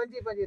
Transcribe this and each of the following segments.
25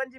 25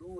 2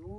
2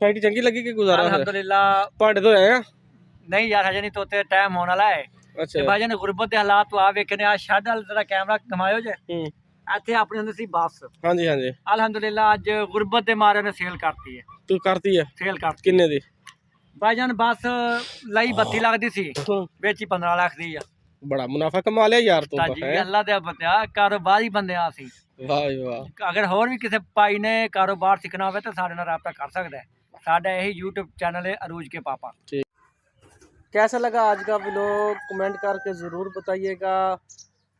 factory ਚੰਗੀ ਲੱਗੀ ਕਿ ਗੁਜ਼ਾਰਾ ਹੈ? ਅਲਹਮਦੁਲਿਲਾ ਭਾਂਡੇ ਤੋਂ ਆਏ ਆ? ਨਹੀਂ ਯਾਰ ਹਜੇ ਨਹੀਂ ਤੋਤੇ ਟਾਈਮ ਹੋਣ ਵਾਲਾ ਹੈ ਤੇ ਅੱਛਾ। ਭਾਈਜਾਨ ਗੁਰਬਤ ਦੇ ਹਾਲਾਤ ਤੋਂ ਆ ਵੇਖਨੇ ਆ ਸ਼ੈਡ ਵਾਲਾ ਜਿਹੜਾ ਕੈਮਰਾ ਕਮਾਇਓ ਜੇ ਹੂੰ। ਇੱਥੇ ਆਪਣੀ ਹੁੰਦੀ ਸੀ ਬੱਸ ਹਾਂਜੀ ਹਾਂਜੀ। ਅਲਹਮਦੁਲਿਲਾ ਅੱਜ ਗੁਰਬਤ ਦੇ ਮਾਰੇ ਨੇ ਸੇਲ ਕਰਤੀ ਹੈ। ਤੂੰ ਕਰਤੀ ਹੈ? ਸੇਲ ਕਰਤੀ ਕਿੰਨੇ ਦੀ? ਭਾਈਜਾਨ ਬੱਸ ਲਈ 32 ਲੱਖ ਦੀ ਸੀ, ਹੂੰ। ਵੇਚੀ 15 ਲੱਖ ਦੀ ਆ। ਬੜਾ ਮੁਨਾਫਾ ਕਮਾ ਲਿਆ ਯਾਰ ਤੂੰ ਤਾਂ ਤਾਜੀ ਹੈ। ਅੱਲਾ ਦੇ ਬੰਦਿਆ ਕਾਰੋਬਾਰੀ ਬੰਦੇ ਆ ਸੀ। ਵਾਹ ਜੀ ਵਾਹ। ਅਗਰ ਹੋਰ ਵੀ ਕਿਸੇ ਭਾਈ ਨੇ ਕਾਰੋਬਾਰ ਸਿੱਖਣਾ ਹੋਵੇ ਤਾਂ ਸਾਡੇ ਨਾਲ ਰਾਬਤਾ ਕਰ ਸਕਦਾ ਹੈ। ਸਾਡਾ यही यूट्यूब चैनल है अरूज के पापा। कैसा लगा आज का व्लॉग कमेंट करके ज़रूर बताइएगा।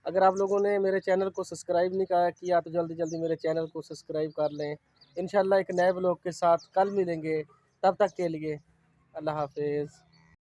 अगर आप लोगों ने मेरे चैनल को सब्सक्राइब नहीं किया तो जल्दी जल्दी मेरे चैनल को सब्सक्राइब कर लें। इंशाल्लाह एक नए व्लॉग के साथ कल मिलेंगे, तब तक के लिए अल्लाह हाफिज़।